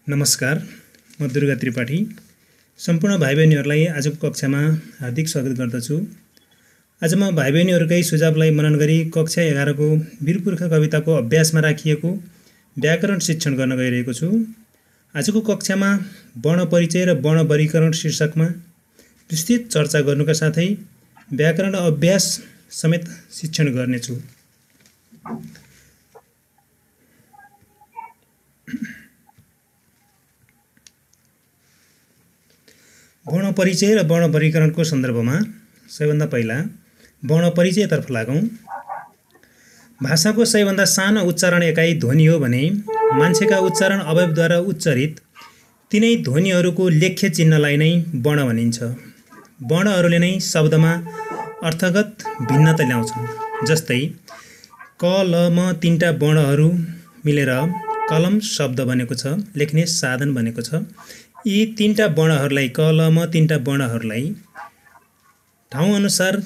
नमस्कार, म दुर्गा त्रिपाठी। सम्पूर्ण भाइ बहिनीहरूलाई आजको कक्षामा हार्दिक स्वागत गर्दछु। आज म भाइ बहिनीहरूकै सुझावलाई मनन गरी कक्षा 11 को वीरपुर्खा कविताको अभ्यासमा राखिएको व्याकरण शिक्षण गर्न गइरहेको छु। आजको कक्षामा वर्ण परिचय र वर्ण वर्गीकरण शीर्षकमा विस्तृत चर्चा गर्नुका साथै व्याकरण अभ्यास समेत शिक्षण गर्नेछु। वर्ण परिचय र वर्ण वर्गीकरणको सन्दर्भमा सबैभन्दा पहिला वर्ण परिचयतर्फ लागौं। भाषाको सबैभन्दा सानो उच्चारण एकाइ ध्वनि हो भने मान्छेका उच्चारण अवयवद्वारा उच्चारित तिनै ध्वनिहरूको लेख्य चिन्हलाई नै वर्ण भनिन्छ। वर्णहरूले नै शब्दमा अर्थगत भिन्नता ल्याउँछन्। जस्तै क ल म तीनटा वर्णहरू मिलेर कलम शब्द बनेको छ, लेख्ने साधन बनेको छ। यी तीनटा वर्णहरूलाई क ल म तीनटा वर्णहरूलाई ठाउँ अनुसार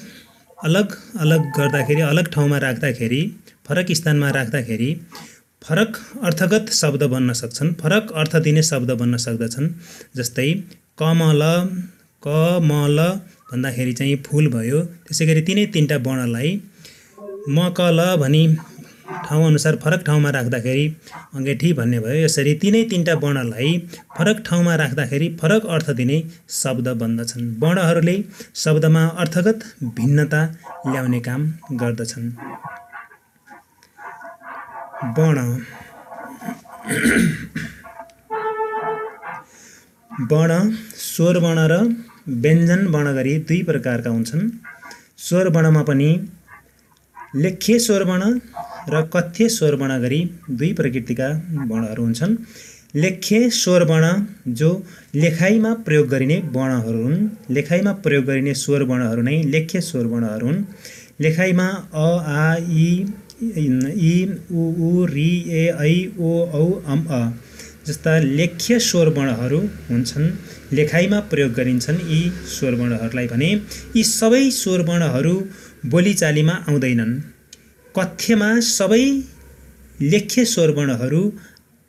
अलग अलग गर्दाखेरि, अलग ठाउँमा राख्दाखेरि, फरक स्थानमा राख्दाखेरि फरक अर्थगत शब्द बन्न सक्छन्, फरक अर्थ दिने शब्द बन्न सक्दछन्। जस्तै कमल, कमल भन्दाखेरि चाहिँ फूल भयो। त्यसैगरी तिनै तीनटा वर्णलाई मकल भनी ठाउँ अनुसार फरक ठाउँमा राख्दाखेरि अङ्गेठी भन्ने भयो। यसरी तिनै तीनटा वर्णलाई फरक ठाउँमा राख्दाखेरि फरक अर्थ दिने शब्द बन्दछन्। वर्णहरूले शब्दमा अर्थगत भिन्नता ल्याउने काम गर्दछन्। वर्ण वर्ण स्वर वर्ण र व्यञ्जन वर्ण गरी दुई प्रकारका हुन्छन्। स्वर वर्णमा पनि लेख्य स्वर वर्ण र कथ्य स्वर वर्ण गरी दुई प्रकृतिका वर्णहरू हुन्छन्। लेख्य स्वर वर्ण जो लेखाइमा प्रयोग गरिने वर्णहरू हुन्। लेखाइमा प्रयोग गरिने स्वर वर्णहरू नै लेख्य स्वर वर्णहरू हुन्। लेखाइमा अ, आ, इ, उ, ऋ, ए, ऐ, ओ, औ, अम, अ जस्ता लेख्य स्वर वर्णहरू हुन्छन्। लेखाइमा प्रयोग गरिन्छन् यी स्वर वर्णहरूलाई भने यी सबै स्वर वर्णहरू बोलीचालीमा आउँदैनन्। कथ्यमा सबै लेख्य स्वर वर्णहरू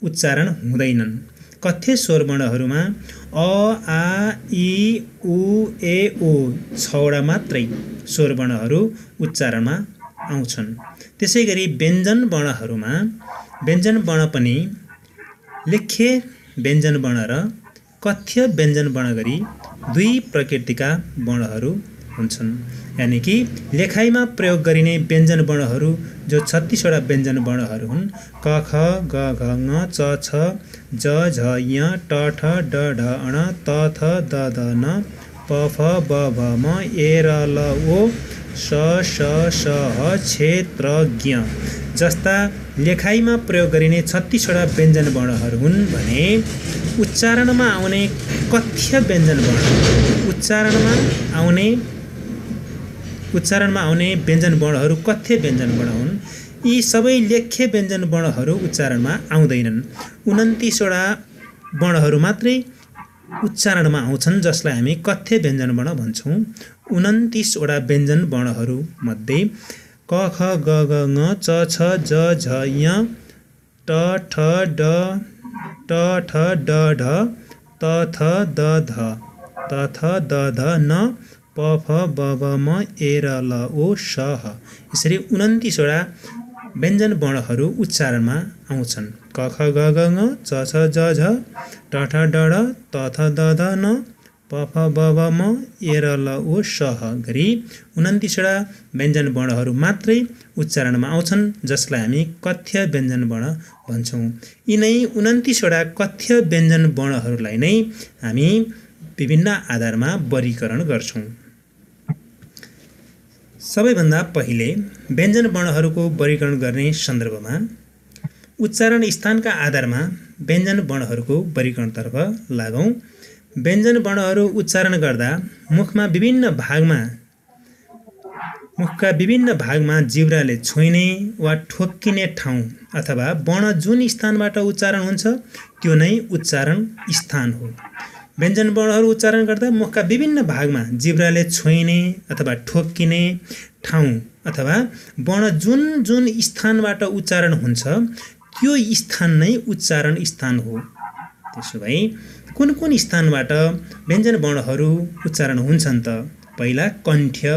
उच्चारण हुँदैनन्। कथ्य स्वर वर्णहरूमा अ, आ, इ, उ, ए, ओ 6 वटा मात्रै स्वर वर्णहरू उच्चारणमा आउँछन्। त्यसैगरी व्यञ्जन वर्णहरूमा व्यञ्जन वर्ण पनि लेख्य व्यञ्जन वर्ण र कथ्य व्यञ्जन वर्ण गरी दुई प्रकृतिका वर्णहरू हुन्छन्। यानि कि लेखाइमा प्रयोग गरिने व्यञ्जन वर्णहरू जो 36 वटा व्यञ्जन वर्णहरू हुन्। क, ख, ग, घ, ङ, च, छ, ज, झ, ञ, ट, ठ, ड, ढ, ण, त, थ, द, ध, न, प, फ, ब, भ, म, ए, र, ल, ओ, स, ष, स, ह, क्षे, त्र, ज्ञ जस्ता लेखाइमा प्रयोग गरिने 36 वटा व्यञ्जन वर्णहरू हुन् भने उच्चारणमा आउने कथ्य व्यञ्जन वर्ण उच्चारणमा आउने व्यञ्जन वर्णहरू कथ्य व्यञ्जन वर्ण हुन्। यी सबै लेख्य व्यञ्जन वर्णहरू उच्चारणमा आउँदैनन्। 29 वटा वर्णहरू मात्रै उच्चारणमा आउँछन् जसलाई हामी कथ्य व्यञ्जन वर्ण भन्छौँ। 29 वटा व्यञ्जन वर्णहरू मध्ये क, ख, ग, घ, ङ, च, छ, ज, झ, ञ, ट, ठ, ड, ढ, त, थ, द, ध, न, प, फ, ब, भ, म, ए, र, ल, ओ, स, ह यसरी 29 वटा व्यञ्जन वर्णहरू उच्चारणमा आउँछन्। क, ख, ग, घ, ङ, च, छ, ज, झ, ट, ठ, ड, त, थ, द, ध, न, प, फ, ब, भ, म, ए, र, ल, ओ, स, ह गरी 29 वटा व्यञ्जन वर्णहरू मात्रै उच्चारणमा आउँछन् जसलाई हामी कथ्य व्यञ्जन वर्ण भन्छौँ। यिनै 29 वटा कथ्य व्यञ्जन वर्णहरूलाई नै हामी विभिन्न आधारमा वर्गीकरण गर्छौँ। सबैभन्दा पहिले व्यञ्जन वर्णहरूको वर्गीकरण गर्ने सन्दर्भमा उच्चारण स्थानका आधारमा व्यञ्जन वर्णहरूको वर्गीकरणतर्फ लागौँ। व्यञ्जन वर्णहरू उच्चारण गर्दा मुखका विभिन्न भागमा जिब्राले छोइने वा ठोक्किने ठाउँ अथवा वर्ण जुन स्थानबाट उच्चारण हुन्छ त्यो नै उच्चारण स्थान हो। व्यञ्जन वर्णहरू उच्चारण गर्दा मुखका विभिन्न भागमा जिब्राले छोइने अथवा ठोक्किने ठाउँ अथवा वर्ण जुन जुन स्थानबाट उच्चारण हुन्छ त्यो स्थान नै उच्चारण स्थान हो। त्यसो भए कुन कुन स्थानबाट व्यञ्जन वर्णहरू उच्चारण हुन्छन् त? पहिला कण्ठ्य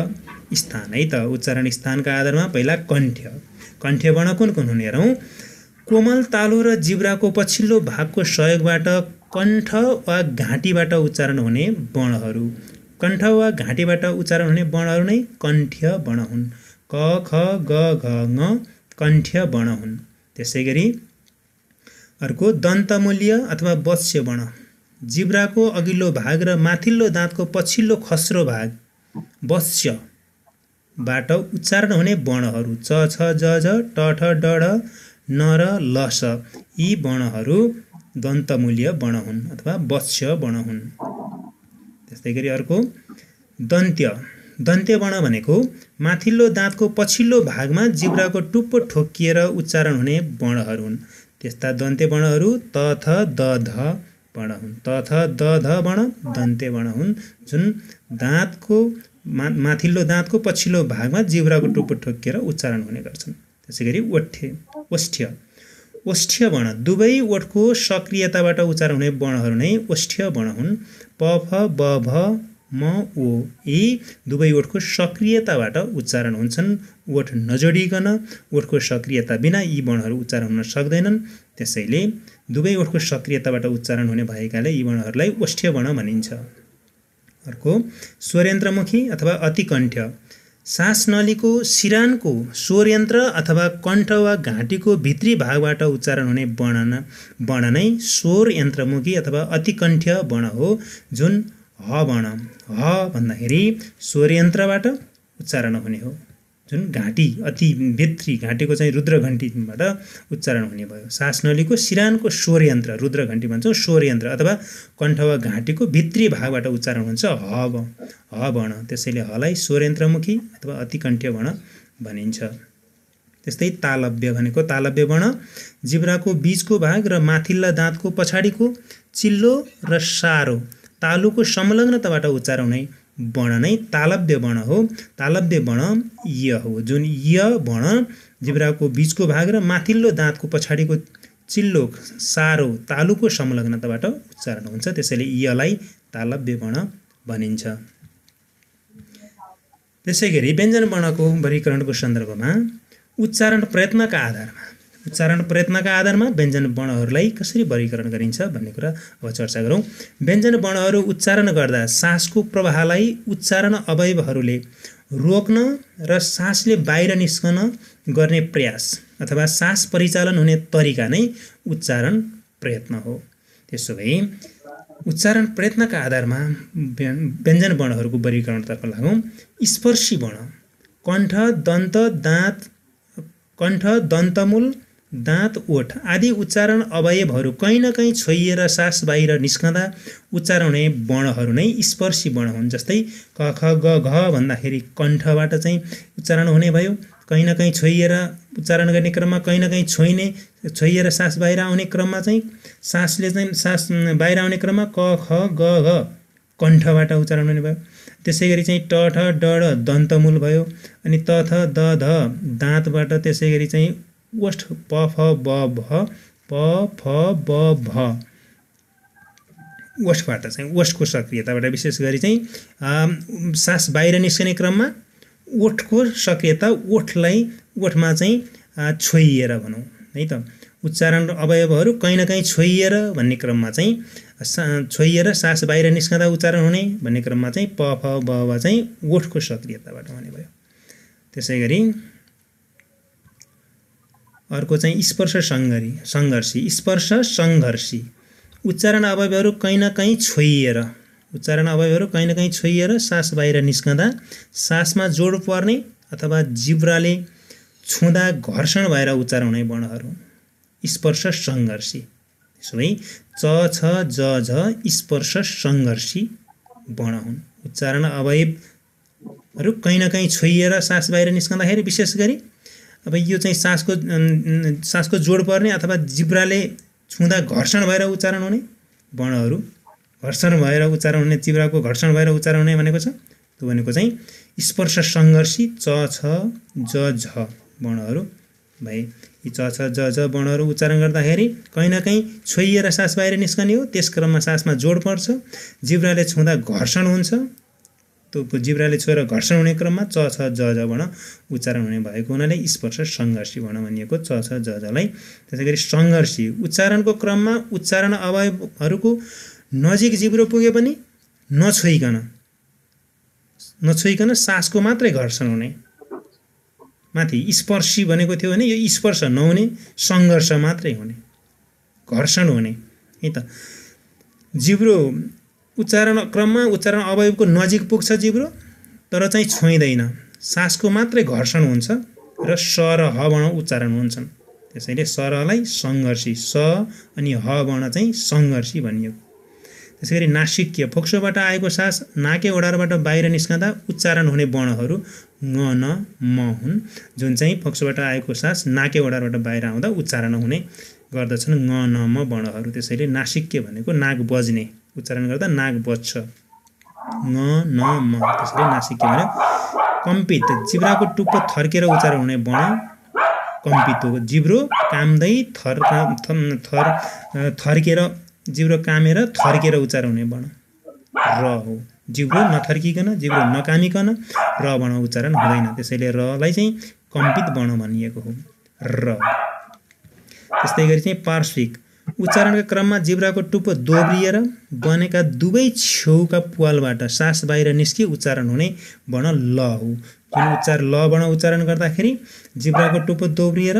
स्थान है त। उच्चारण स्थानका आधारमा पहिला कण्ठ्य वर्ण कुन कुन हुने हेरौँ। कोमल तालु र जिब्राको पछिल्लो भागको सहयोगबाट कण्ठ वा घाँटीबाट उच्चारण हुने वर्णहरू, कण्ठ वा घाँटीबाट उच्चारण हुने वर्णहरू नै कण्ठ्य वर्ण हुन्। क ख ग घ ङ कण्ठ्य वर्ण हुन्। त्यसै गरी अर्को दन्तमूल्य अथवा वत्स्य वर्ण, जिब्राको अघिल्लो भाग र माथिल्लो दाँतको पछिल्लो खस्रो भाग वत्स्यबाट उच्चारण हुने वर्णहरू च छ ज झ ट ठ ड ढ न र ल स, यी वर्णहरू दन्तमूल्य वर्ण हुन् अथवा वत्स्य वर्ण हुन्। त्यस्तै गरी अर्को दन्त्य वर्ण भनेको माथिल्लो दाँतको पछिल्लो भागमा जिब्राको टुप्पो ठोक्किएर उच्चारण हुने वर्णहरू हुन्। त्यस्ता दन्त्य वर्णहरू त थ द ध वर्ण हुन्। त थ द ध वर्ण दन्त्य वर्ण हुन्, जुन दाँतको माथिल्लो दाँतको पछिल्लो भागमा जिब्राको टुप्पो ठोक्किएर उच्चारण हुने गर्छन्। त्यसै गरी ओष्ठ्य वर्ण, दुवै ओठको सक्रियताबाट उच्चारण हुने वर्णहरू नै ओष्ठ्य वर्ण हुन्। प फ ब भ म ओ, यी दुवै ओठको सक्रियताबाट उच्चारण हुन्छन्। ओठ नजोडिकन ओठको सक्रियता बिना यी वर्णहरू उच्चारण हुन सक्दैनन्। त्यसैले दुवै ओठको सक्रियताबाट उच्चारण हुने भएकाले यी वर्णहरूलाई ओष्ठ्य वर्ण भनिन्छ। अर्को स्वरयन्त्रमुखी अथवा अतिकण्ठ्य, सास नलीको सिरानको स्वरयन्त्र अथवा कण्ठ वा घाँटीको भित्री भागबाट उच्चारण हुने वर्ण नै स्वरयन्त्रमुखी अथवा अतिकण्ठ्य वर्ण हो, जुन ह वर्ण, ह भन्दाखेरि स्वरयन्त्रबाट उच्चारण हुने हो, जुन घाँटी अति भित्री घाँटीको चाहिँ रुद्रघण्टीबाट उच्चारण हुने भयो। सास नलीको सिरानको स्वरयन्त्र, रुद्रघण्टी भन्छौँ, स्वरयन्त्र अथवा कण्ठ वा घाँटीको भित्री भागबाट उच्चारण हुन्छ ह वर्ण। त्यसैले हलाई स्वरयन्त्रमुखी अथवा अतिकण्ठ्य वर्ण भनिन्छ। त्यस्तै तालव्य भनेको तालव्य वर्ण, जिब्राको बीचको भाग र माथिल्ला दाँतको पछाडिको चिल्लो र सारो तालुको संलग्नताबाट उच्चारण हुने वर्ण नै तालव्य वर्ण हो। तालव्य वर्ण य हो, जुन य वर्ण जिब्राको बीचको भाग र माथिल्लो दाँतको पछाडिको चिल्लो सारो तालुको संलग्नताबाट उच्चारण हुन्छ। त्यसैले यलाई तालव्य वर्ण भनिन्छ। त्यसै गरी व्यञ्जन वर्णको वर्गीकरणको सन्दर्भमा उच्चारण प्रयत्नका आधारमा व्यञ्जन वर्णहरूलाई कसरी वर्गीकरण गरिन्छ भन्ने कुरा अब चर्चा गरौँ। व्यञ्जन वर्णहरू उच्चारण गर्दा सासको प्रवाहलाई उच्चारण अवयवहरूले रोक्न र सासले बाहिर निस्कन गर्ने प्रयास अथवा सास परिचालन हुने तरिका नै उच्चारण प्रयत्न हो। त्यसो भए उच्चारण प्रयत्नका आधारमा व्यञ्जन वर्णहरूको वर्गीकरणतर्फ लागौँ। स्पर्शी वर्ण, कण्ठ दन्तमूल दाँत ओठ आदि उच्चारण अवयवहरू कहीँ न कहीँ छोइएर सास बाहिर निस्कँदा उच्चारण हुने वर्णहरू नै स्पर्शी वर्ण हुन्। जस्तै क ख ग घ भन्दाखेरि कण्ठबाट चाहिँ उच्चारण हुने भयो, कहीँ न कहीँ छोइएर उच्चारण गर्ने क्रममा कहीँ न कहीँ छोइएर सास बाहिर आउने क्रममा चाहिँ सास बाहिर आउने क्रममा क ख ग घ कण्ठबाट उच्चारण हुने भयो। त्यसै गरी चाहिँ ट ठ ड ढ दन्तमूल भयो, अनि त थ द ध दाँतबाट, त्यसै गरी चाहिँ ओष्ठ प फ ब भ ओष्ठबाट चाहिँ ओष्ठको सक्रियताबाट विशेष गरी चाहिँ सास बाहिर निस्कने क्रममा ओठको सक्रियता ओठमा चाहिँ छोइएर भनौँ है त। उच्चारण अवयवहरू कहीँ न कहीँ छोइएर भन्ने क्रममा चाहिँ छोइएर सास बाहिर निस्कँदा उच्चारण हुने भन्ने क्रममा चाहिँ प फ ब चाहिँ ओठको सक्रियताबाट हुने भयो। त्यसै गरी अर्को चाहिँ स्पर्श सङ्घर्षी, उच्चारण अवयवहरू कहीँ न कहीँ छोइएर सास बाहिर निस्कँदा सासमा जोड पर्ने अथवा जिब्राले छुँदा घर्षण भएर उच्चारण हुने वर्णहरू स्पर्श सङ्घर्षी। त्यसो भए च छ ज झ स्पर्श सङ्घर्षी वर्ण हुन्। उच्चारण अवयवहरू कहीँ न कहीँ छोइएर सास बाहिर निस्कँदाखेरि विशेष गरी अब यो चाहिँ सासको जोड पर्ने अथवा जिब्राले छुँदा घर्षण भएर उच्चारण हुने वर्णहरू, घर्षण भएर उच्चारण हुने, जिब्राको घर्षण भएर उच्चारण हुने भनेको छ, त्यो भनेको चाहिँ स्पर्श सङ्घर्षी च छ ज झ वर्णहरू भाइ यी च छ ज ज वर्णहरू उच्चारण गर्दाखेरि कहीँ न कहीँ छोइएर सास बाहिर निस्कने हो। त्यस क्रममा सासमा जोड पर्छ, जिब्राले छुँदा घर्षण हुन्छ। त्यो जिब्राले छोएर घर्षण हुने क्रममा च छ ज ज वर्ण उच्चारण हुने भएको हुनाले स्पर्श सङ्घर्षी वर्ण भनिएको च छ ज जलाई। त्यसैगरी सङ्घर्षी उच्चारणको क्रममा उच्चारण अवयवहरूको नजिक जिब्रो पुगे पनि नछोइकन सासको मात्रै घर्षण हुने। माथि स्पर्शी भनेको थियो भने यो स्पर्श नहुने, सङ्घर्ष मात्रै हुने, घर्षण हुने है त। जिब्रो उच्चारण क्रममा उच्चारण अवयवको नजिक पुग्छ जिब्रो, तर चाहिँ छोइँदैन, सासको मात्रै घर्षण हुन्छ र स र ह वर्ण उच्चारण हुन्छन्। त्यसैले स रलाई सङ्घर्षी, स अनि ह वर्ण चाहिँ सङ्घर्षी भनिएको। त्यसैगरी नासिक्य फोक्सोबाट आएको सास नाके ओडारबाट बाहिर निस्कँदा उच्चारण हुने वर्णहरू ङ न म हुन्, जुन चाहिँ फोक्सोबाट आएको सास नाके ओडारबाट बाहिर आउँदा उच्चारण हुने गर्दछन् ङ न म वर्णहरू। त्यसैले नासिक्य भनेको नाक बज्ने, उच्चारण गर्दा नाक बज्छ, ङ न म। त्यसैले नासिक्य भन्यो। कम्पित जिब्राको टुप्पो थर्केर उच्चारण हुने वर्ण कम्पित हो। जिब्रो काम्दै थर्केर, जिब्रो कामेर थर्केर उच्चारण हुने वर्ण र हो। जिब्रो नथर्किकन, जिब्रो नकामिकन र वर्ण उच्चारण हुँदैन। त्यसैले रलाई चाहिँ कम्पित वर्ण भनिएको हो, र। त्यस्तै गरी चाहिँ पार्श्विक उच्चारणका क्रममा जिब्राको टुप्पो दोब्रिएर बनेका दुवै छेउका प्वालबाट सास बाहिर निस्की उच्चारण हुने वर्ण ल हो। जुन ल वर्ण उच्चारण गर्दाखेरि जिब्राको टुप्पो दोब्रिएर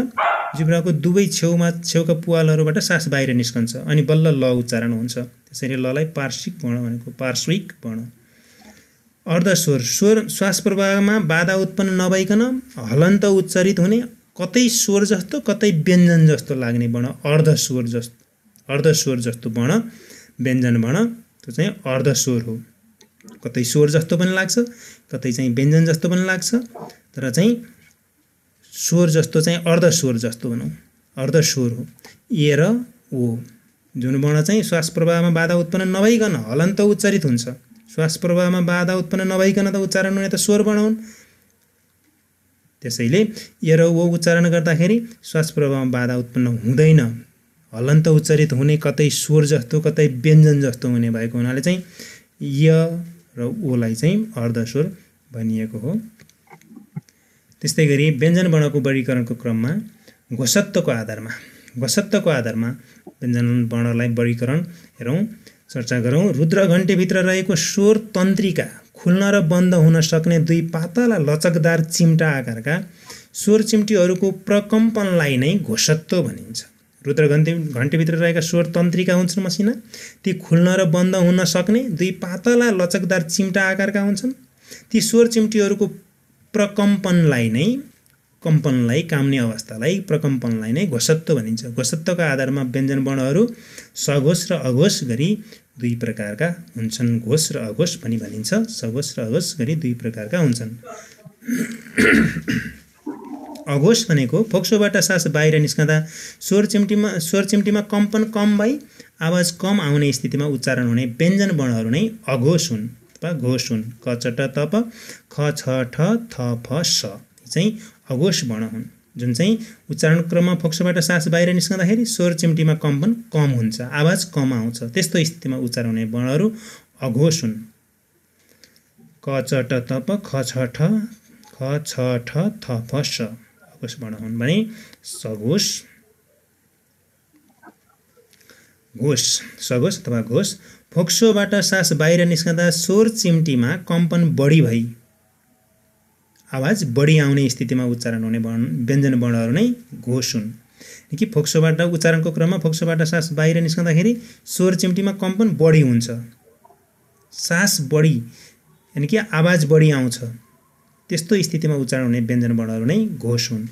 जिब्राको दुवै छेउका प्वालहरूबाट सास बाहिर निस्कन्छ अनि बल्ल ल उच्चारण हुन्छ। त्यसैले ललाई पार्श्विक वर्ण भनेको, पार्श्विक वर्ण। अर्धस्वर स्वर श्वास प्रवाहमा बाधा उत्पन्न नभइकन हलन्त उच्चारित हुने, कतै स्वर जस्तो कतै व्यञ्जन जस्तो लाग्ने वर्ण अर्धस्वर जस्तो वर्ण व्यञ्जन वर्ण, त्यो चाहिँ अर्धस्वर हो। कतै स्वर जस्तो पनि लाग्छ, कतै चाहिँ व्यञ्जन जस्तो पनि लाग्छ, तर चाहिँ स्वर जस्तो चाहिँ अर्धस्वर जस्तो भनौँ, अर्धस्वर हो। ए र ओ जुन वर्ण चाहिँ श्वास प्रवाहमा बाधा उत्पन्न नभइकन हलन्त उच्चारित हुन्छ। श्वास प्रवाहमा बाधा उत्पन्न नभइकन त उच्चारण हुने त स्वर वर्ण हुन्। त्यसैले ए र ओ उच्चारण गर्दाखेरि श्वास प्रवाहमा बाधा उत्पन्न हुँदैन, हलन्त उच्चारित हुने, कतै स्वर जस्तो कतै व्यञ्जन जस्तो हुने भएको हुनाले चाहिँ य र ओलाई चाहिँ अर्धस्वर भनिएको हो। त्यस्तै गरी व्यञ्जन वर्णको वर्गीकरणको क्रममा घोषत्वको आधारमा व्यञ्जन वर्णलाई वर्गीकरण हेरौँ, चर्चा गरौँ। रुद्र घण्टीभित्र रहेको स्वर तन्त्रिका खुल्न र बन्द हुन सक्ने दुई पातला लचकदार चिम्टा आकारका स्वर चिम्टीहरूको प्रकम्पनलाई नै घोषत्व भनिन्छ। रुद्र घण्टीभित्र रहेका स्वर तन्त्रिका हुन्छन् मसिना, ती खुल्न र बन्द हुन सक्ने दुई पातला लचकदार चिम्टा आकारका हुन्छन्। ती स्वर चिम्टीहरूको कम्पनलाई काम्ने अवस्थालाई प्रकम्पनलाई नै घोषत्व भनिन्छ। घोषत्वका आधारमा व्यञ्जन वर्णहरू सघोष र अघोष गरी दुई प्रकारका हुन्छन्। घोष र अघोष पनि भनिन्छ, सघोष र अघोष गरी दुई प्रकारका हुन्छन्। अघोष भनेको फोक्सोबाट सास बाहिर निस्कँदा स्वर चिम्टीमा कम्पन कम भई आवाज कम आउने स्थितिमा उच्चारण हुने व्यञ्जन वर्णहरू नै अघोष हुन् वा घोष हुन्। क च ट त प ख छ ठ थ फ स चाहिँ अघोष वर्ण हुन्, जुन चाहिँ उच्चारण क्रममा फोक्सोबाट सास बाहिर निस्कँदाखेरि स्वर चिम्टीमा कम्पन कम हुन्छ, आवाज कम आउँछ। त्यस्तो स्थितिमा उच्चारण हुने वर्णहरू अघोष हुन्। क च ट त प ख छ ठ थ फ स अघोष वर्ण हुन् भने सघोष, सघोष अथवा घोष। फोक्सोबाट सास बाहिर निस्कँदा स्वर चिम्टीमा कम्पन बढी भई आवाज बढी आउने स्थितिमा उच्चारण हुने व्यञ्जन वर्णहरू नै घोष हुन्। कि फोक्सोबाट उच्चारणको क्रममा फोक्सोबाट सास बाहिर निस्कँदाखेरि स्वर चिम्टीमा कम्पन बढी हुन्छ, सास बढी यानि कि आवाज बढी आउँछ, त्यस्तो स्थितिमा उच्चारण हुने व्यञ्जन वर्णहरू नै घोष हुन्।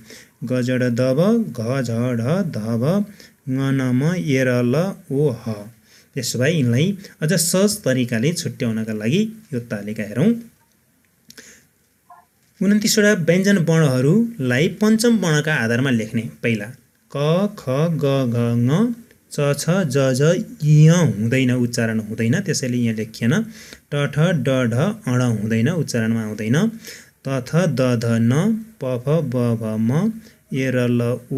ग ज ड द ब घ झ ढ ध भ ङ न म ए र ल ओ ह। त्यसो भए यिनलाई अझ सहज तरिकाले छुट्याउनका लागि यो तालिका हेरौँ। 29वटा व्यञ्जन वर्णहरूलाई पञ्चम वर्णका आधारमा लेख्ने। पहिला क ख ग घ ङ च छ ज झ य हुँदैन, उच्चारण हुँदैन, त्यसैले यहाँ लेखिएन। ट ठ ड ढ अण हुँदैन, उच्चारणमा आउँदैन। त थ द ध न प फ ब भ म ए र ल ओ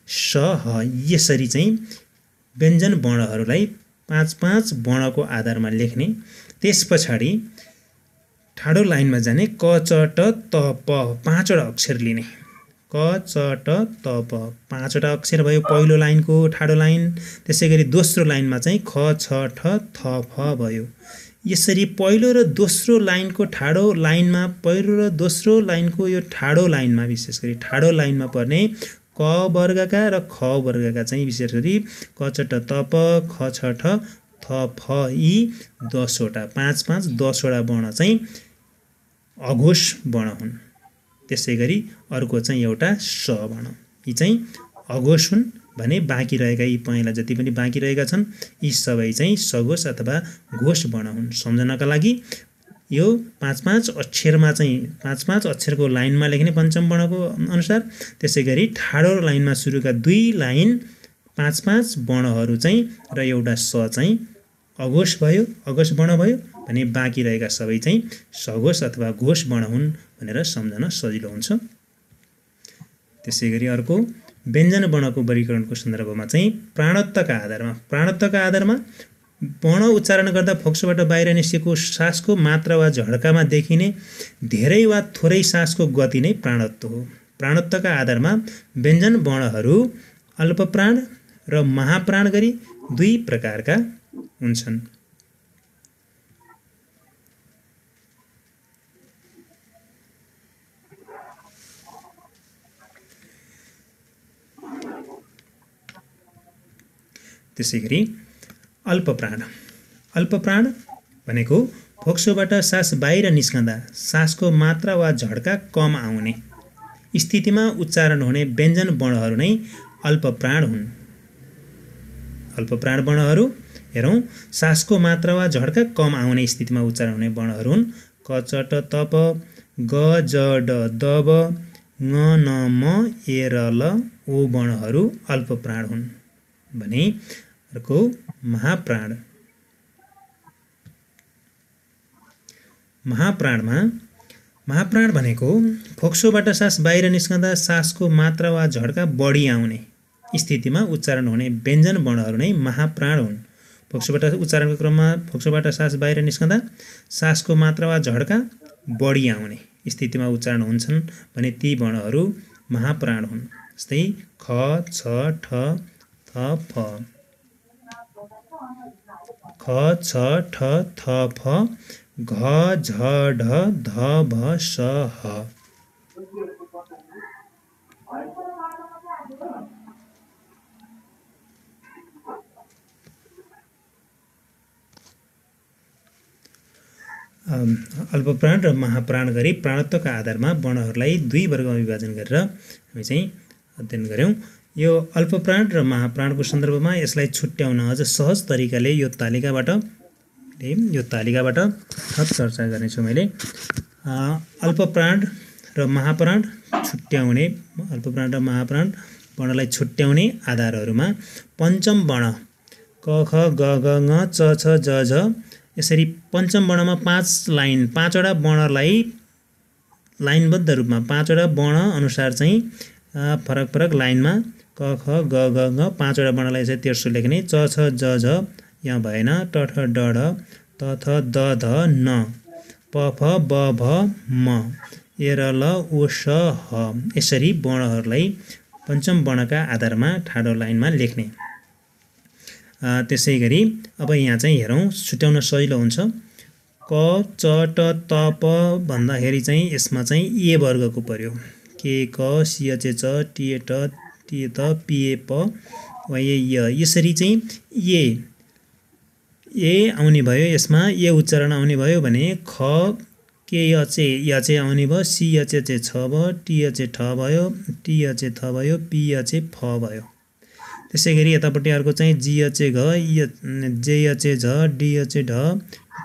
स ह यसरी चाहिँ व्यञ्जन वर्णहरूलाई 5-5 वर्णको आधारमा लेख्ने। त्यस पछाडि ठाडो लाइनमा जाने क च ट त प 5वटा अक्षर लिने। क च ट त प 5वटा अक्षर भयो पहिलो लाइनको ठाडो लाइन। त्यसैगरी दोस्रो लाइनमा चाहिँ ख छ ठ थ फ भयो। यसरी पहिलो र दोस्रो लाइनको ठाडो लाइनमा पहिलो र दोस्रो लाइनको यो ठाडो लाइनमा विशेष गरी ठाडो लाइनमा पर्ने क वर्गका र ख वर्गका चाहिँ विशेष गरी क छ ट त प ख छ ठ थ फ यी 10वटा 5-5 10वटा वर्ण चाहिँ अघोष वर्ण हुन्। त्यसैगरी अर्को चाहिँ एउटा स वर्ण यी चाहिँ अघोष हुन् भने बाँकी रहेका यी पहेँला जति पनि बाँकी रहेका छन् यी सबै चाहिँ सघोष अथवा घोष वर्ण हुन्। सम्झनाका लागि यो 5-5 अक्षरमा चाहिँ 5-5 अक्षरको लाइनमा लेख्ने पञ्चम वर्णको अनुसार। त्यसैगरी ठाडो लाइनमा सुरुका 2 लाइन 5-5 वर्णहरू चाहिँ र एउटा स चाहिँ अघोष भयो अघोष वर्ण भयो भने बाँकी रहेका सबै चाहिँ सघोष अथवा घोष वर्ण हुन् भनेर सम्झन सजिलो हुन्छ। त्यसैगरी अर्को व्यञ्जन वर्णको वर्गीकरणको सन्दर्भमा चाहिँ प्राणत्वका आधारमा वर्ण उच्चारण गर्दा फोक्सोबाट बाहिर निस्केको सासको मात्रा वा झड्कामा देखिने धेरै वा थोरै सासको गति नै प्राणत्व हो। प्राणत्वका आधारमा व्यञ्जन वर्णहरू अल्पप्राण र महाप्राण गरी 2 प्रकारका हुन्छन्। त्यसैगरी अल्पप्राण भनेको फोक्सोबाट सास बाहिर निस्कँदा सासको मात्रा वा झड्का कम आउने स्थितिमा उच्चारण हुने व्यञ्जन वर्णहरू नै अल्पप्राण हुन्। अल्पप्राण वर्णहरू हेरौँ सासको मात्रा वा झड्का कम आउने स्थितिमा उच्चारण हुने वर्णहरू हुन् क च ट त प ग ज ड द ब ङ न म ए र ल ओ वर्णहरू अल्पप्राण हुन् भने अर्को महाप्राण भनेको फोक्सोबाट सास बाहिर निस्कँदा सासको मात्रा वा झड्का बढी आउने स्थितिमा उच्चारण हुने व्यञ्जन वर्णहरू नै महाप्राण हुन्। फोक्सोबाट उच्चारणको क्रममा फोक्सोबाट सास बाहिर निस्कँदा सासको मात्रा वा झड्का बढी आउने स्थितिमा उच्चारण हुन्छन् भने ती वर्णहरू महाप्राण हुन्। जस्तै ख छ ठ थ फ ख छ ठ थ फ घ झ ढ ध भ स ह। अल्पप्राण र महाप्राण गरी प्राणत्वका आधारमा वर्णहरूलाई 2 वर्गमा विभाजन गरेर हामी चाहिँ अध्ययन गऱ्यौँ। यो अल्पप्राण र महाप्राणको सन्दर्भमा यसलाई छुट्याउन अझ सहज तरिकाले यो तालिकाबाट थप चर्चा गर्नेछु मैले। अल्पप्राण र महाप्राण वर्णलाई छुट्याउने आधारहरूमा पञ्चम वर्ण क ख ग घ ङ च छ ज झ यसरी पञ्चम वर्णमा 5वटा वर्णलाई लाइनबद्ध रूपमा 5वटा वर्ण अनुसार चाहिँ फरक लाइनमा क ख ग घ ङ 5वटा वर्णलाई चाहिँ तेर्सो लेख्ने च छ ज झ यहाँ भएन ट ठ ड ढ त थ द ध न प फ ब भ म ए र ल ओ स ह यसरी वर्णहरूलाई पञ्चम वर्णका आधारमा ठाडो लाइनमा लेख्ने। त्यसैगरी अब यहाँ चाहिँ हेरौँ छुट्याउन सजिलो हुन्छ। क च ट त प भन्दाखेरि चाहिँ यसमा चाहिँ ए वर्गको पर्यो के क सी च च टी ट टी त पी ए प व ए य यसरी चाहिँ ए आउने भयो। यसमा ए उच्चारण आउने भयो भने ख के य चे आउने भयो सी य चे छ भयो टी य चे ठ भयो टी य चे थ भयो पी य चे फ भयो। त्यसैगरी यतापट्टि अर्को चाहिँ जी य चे घ जे य चे झ डी य चे ढ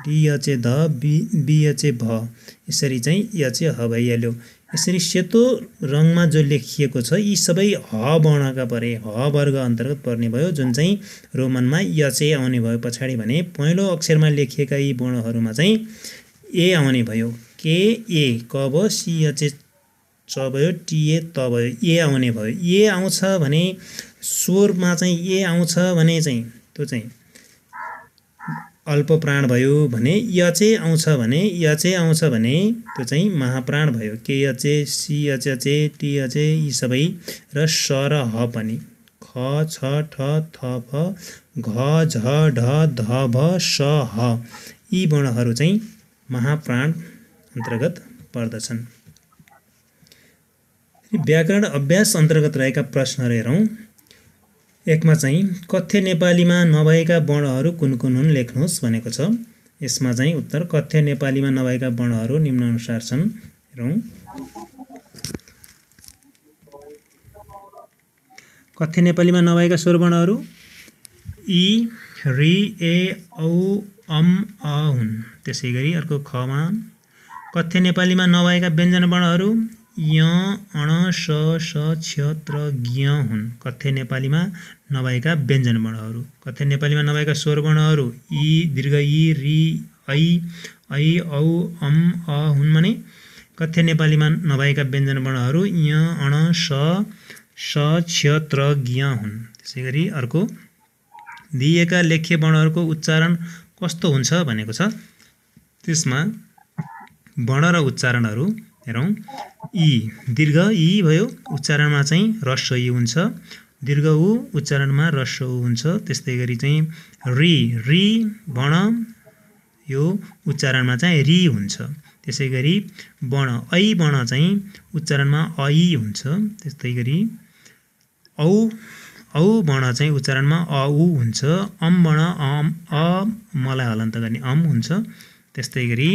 डी य चे ध बी य चे भ यसरी चाहिँ य चे ह भइहाल्यो। यसरी सेतो रङमा जो लेखिएको छ यी सबै ह वर्णका परे ह वर्ग अन्तर्गत पर्ने भयो जुन चाहिँ रोमनमा य चे आउने भयो पछाडि भने पहिलो अक्षरमा लेखिएका यी वर्णहरूमा चाहिँ ए आउने भयो। के ए क भयो, सी अचे च भयो, टी ए त भयो, ए आउने भयो। ए आउँछ भने स्वरमा चाहिँ ए आउँछ भने चाहिँ त्यो चाहिँ अल्प प्राण भयो भने यचे आउँछ भने त्यो चाहिँ महाप्राण भयो। के अचे, सी अचे, टी अचे यी सबै र स र ह पनि ख छ ठ थ फ घ झ ढ ध भ स ह यी वर्णहरू चाहिँ महाप्राण अन्तर्गत पर्दछन्। व्याकरण अभ्यास अन्तर्गत रहेका प्रश्नहरू हेरौँ। एकमा चाहिँ कथ्य नेपालीमा नभएका वर्णहरू कुन कुन हुन् लेख्नुहोस् भनेको छ। यसमा चाहिँ उत्तर कथ्य नेपालीमा नभएका वर्णहरू निम्नानुसार छन्। हेरौँ। कथ्य नेपालीमा नभएका स्वर वर्णहरू इ, रि, ए, औ, अम, अ हुन्। त्यसै गरी अर्को खमा कथ्य नेपालीमा नभएका व्यञ्जन वर्णहरू य, अण, स, क्ष, त्र, ज्ञ हुन्। कथ्य नेपालीमा नभएका व्यञ्जन वर्णहरू। कथ्य नेपालीमा नभएका स्वर वर्णहरू इ, दीर्घ इ, रि, ऐ, औ, अम, अ हुन् भने कथ्य नेपालीमा नभएका व्यञ्जन वर्णहरू य, अण, स, क्ष, त्र, ज्ञ हुन्। त्यसै गरी अर्को दिएका लेख्य वर्णहरूको उच्चारण कस्तो हुन्छ भनेको छ। त्यसमा वर्ण र उच्चारणहरू हेरौँ। इ, दीर्घ इ भयो, उच्चारणमा चाहिँ ह्रस्व इ हुन्छ। दीर्घ उ, उच्चारणमा ह्रस्व उ हुन्छ। त्यस्तै गरी चाहिँ रि वर्ण यो उच्चारणमा चाहिँ रि हुन्छ। त्यसै गरी वर्ण ऐ वर्ण चाहिँ उच्चारणमा ऐ हुन्छ। त्यस्तै गरी औ वर्ण चाहिँ उच्चारणमा औ हुन्छ। अम वर्ण अ मलाई हलन्त गर्ने अम हुन्छ। त्यस्तै गरी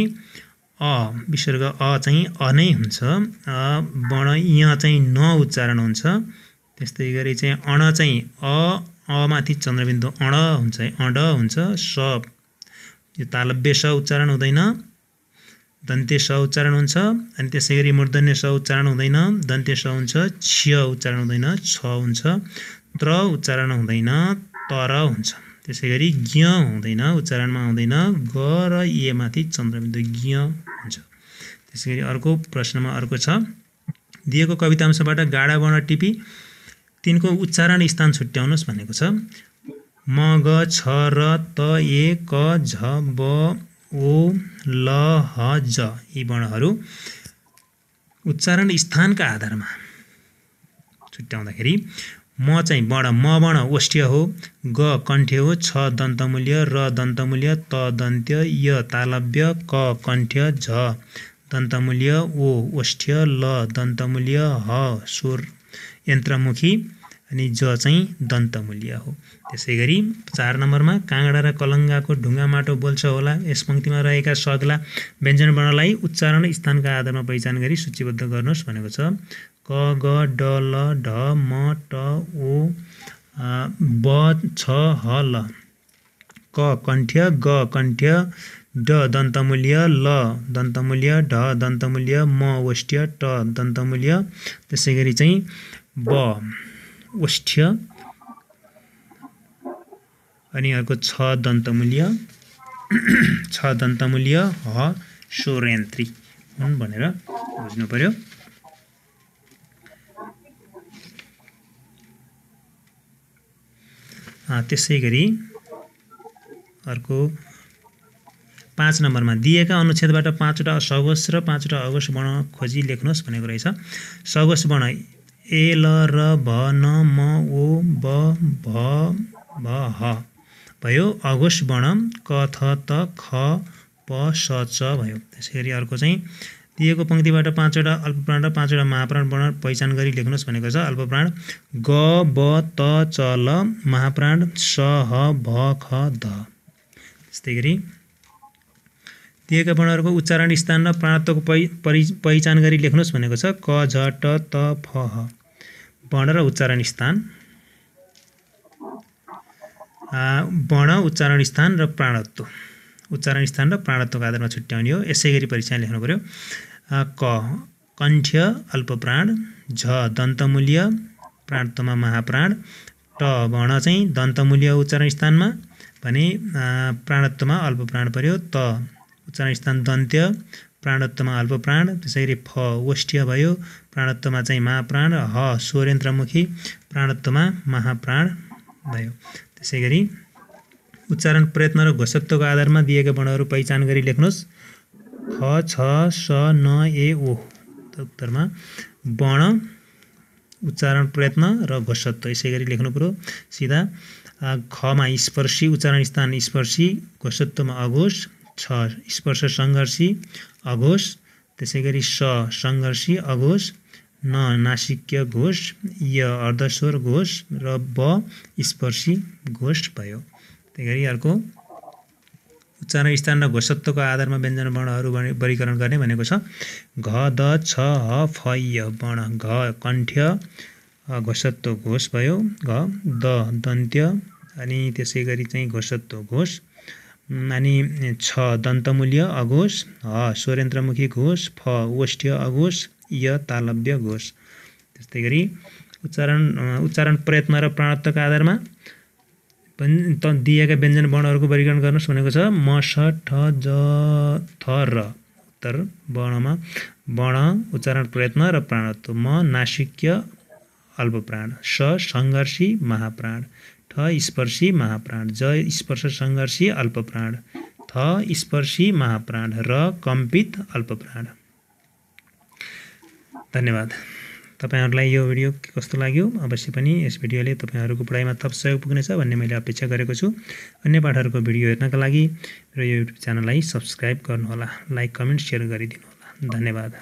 अ विसर्ग अ चाहिँ अ नै हुन्छ। वर्ण य चाहिँ न उच्चारण हुन्छ। त्यस्तै गरी चाहिँ अण चाहिँ अ माथि चन्द्रबिन्दु अण हुन्छ, अड हुन्छ। स यो तालव्य स उच्चारण हुँदैन, दन्त्य स उच्चारण हुन्छ। अनि त्यसै गरी मूर्धन्य स उच्चारण हुँदैन, दन्त्य स हुन्छ। क्ष उच्चारण हुँदैन, छ हुन्छ। त्र उच्चारण हुँदैन, तर हुन्छ। त्यसै गरी ज्ञ हुँदैन, उच्चारणमा हुँदैन। ग र ए माथि चन्द्रबिन्दु ज्ञ हुन्छ। त्यसै गरी अर्को प्रश्नमा अर्को छ दिएको कवितांशबाट गाढा वर्ण टिपी तिनको उच्चारण स्थान छुट्याउनुहोस् भनेको छ। म, ग, छ, र, त, ए, क, झ, ब, ओ, ल, ह, ज यी वर्णहरू उच्चारण स्थानका आधारमा छुट्याउँदाखेरि म चाहिँ वर्ण म वर्ण ओष्ठ्य हो, ग कण्ठ्य हो, छ दन्तमूल्य, र दन्तमूल्य, त दन्त्य, य तालव्य, क कण्ठ्य, झ दन्तमूल्य, ओ ओष्ठ्य, ल दन्तमूल्य, ह स्वर यन्त्रमुखी अनि ज चाहिँ दन्तमूल्य हो। त्यसै गरी 4 नम्बरमा काँगडा र कलङ्गाको ढुङ्गा माटो बोल्छ होला। यस पंक्तिमा रहेका सग्ला व्यञ्जन वर्णलाई उच्चारण स्थानका आधारमा पहिचान गरी सूचीबद्ध गर्नुहोस् भनेको छ। क, ग, ड, ल, ढ, म, ट, ओ, ब, छ, ह, ल। क कण्ठ्य, ग कण्ठ्य, ड दन्तमूल्य, ल दन्तमूल्य, ढ दन्तमूल्य, म ओष्ठ्य, ट दन्तमूल्य। त्यसै गरी चाहिँ ब ओष्ठ्य अनि अर्को छ दन्तमूल्य, छ दन्तमूल्य, ह स्वरयन्त्री हुन् भनेर बुझ्नु पर्यो। त्यसै गरी अर्को 5 नम्बरमा दिएका अनुच्छेदबाट 5वटा सघोष र 5वटा अघोष वर्ण खोजी लेख्नुहोस् भनेको रहेछ। सघोष वर्ण ए, ल, र, भ, न, म, ओ, ब, भ, ह भयो। अघोष वर्ण क, थ, त, ख, प, स, च भयो। त्यसै गरी अर्को चाहिँ दिएको पंक्तिबाट 5वटा अल्पप्राण र 5वटा महाप्राण वर्ण पहिचान गरी लेख्नुहोस् भनेको छ। अल्पप्राण ग, ब, त, च, ल, महाप्राण स, ह, भ, ख, ध। त्यस्तै गरी दिएका वर्णहरूको उच्चारण स्थान र प्राणत्वको पहिचान गरी लेख्नुहोस् भनेको छ। क, झ, ट, त, फ, ह वर्ण र उच्चारण स्थान, वर्ण उच्चारण स्थान र प्राणत्व, उच्चारण स्थान र प्राणत्वको आधारमा छुट्याउने हो। यसै गरी परीक्षा लेख्नु पर्यो। क कण्ठ्य अल्पप्राण, झ दन्तमूल्य प्राणत्वमा महाप्राण, ट वर्ण चाहिँ दन्तमूल्य उच्चारण स्थानमा भने प्राणत्वमा अल्पप्राण पर्यो, त उच्चारण स्थान दन्त्य, प्राणत्वमा अल्पप्राण, त्यसैगरी फ ओष्ठ्य भयो, प्राणत्वमा चाहिँ महाप्राण, ह स्वरेन्द्रमुखी, प्राणत्वमा महाप्राण भयो। त्यसैगरी उच्चारण प्रयत्न र घोषत्वको आधारमा दिएका वर्णहरू पहिचान गरी लेख्नुहोस्। ख छ स न ए ओ। उत्तरमा वर्ण, उच्चारण प्रयत्न र घोषत्व यसै गरी लेख्नु पर्यो सिधा। खमा स्पर्शी, उच्चारण स्थान स्पर्शी, घोषत्वमा अघोष, छ स्पर्श सङ्घर्षी अघोष, त्यसै गरी स सङ्घर्षी अघोष, न नासिक्य घोष, य अर्धस्वर घोष र ब स्पर्शी घोष भयो। त्यही गरी अर्को उच्चारण स्थान र घोषत्वको आधारमा व्यञ्जन वर्णहरू वर्गीकरण गर्ने भनेको छ। घ द छ ह फ य वर्ण, घ कण्ठ्य, घोषत्व घोष भयो, घ द दन्त्य, अनि त्यसै गरी चाहिँ घोषत्व घोष, अनि छ दन्तमूल्य अघोष, ह स्वरेन्द्रमुखी घोष, फ ओष्ठ्य अघोष, य तालव्य घोष। त्यस्तै गरी उच्चारण प्रयत्न र प्राणत्वका आधारमा दिएका व्यञ्जन वर्णहरूको वर्गीकरण गर्नुहोस् भनेको छ। म स ठ ज थ र। उत्तर वर्णमा वर्ण, उच्चारण प्रयत्न र प्राणत्व। म नासिक्य अल्पप्राण, स सङ्घर्षी महाप्राण, ठ स्पर्शी महाप्राण, ज स्पर्श सङ्घर्षी अल्पप्राण, थ स्पर्शी महाप्राण र कम्पित अल्पप्राण। धन्यवाद। तपाईहरुलाई यो भिडियो कस्तो लाग्यो? अवश्य पनि यस भिडियोले तपाईहरुको पढाइमा थप सहयोग पुग्नेछ भन्ने मैले अपेक्षा गरेको छु। अन्य पाठहरुको भिडियो हेर्नका लागि मेरो यो युट्युब च्यानललाई सब्स्क्राइब गर्नुहोला, लाइक कमेन्ट शेयर गरिदिनुहोला। धन्यवाद।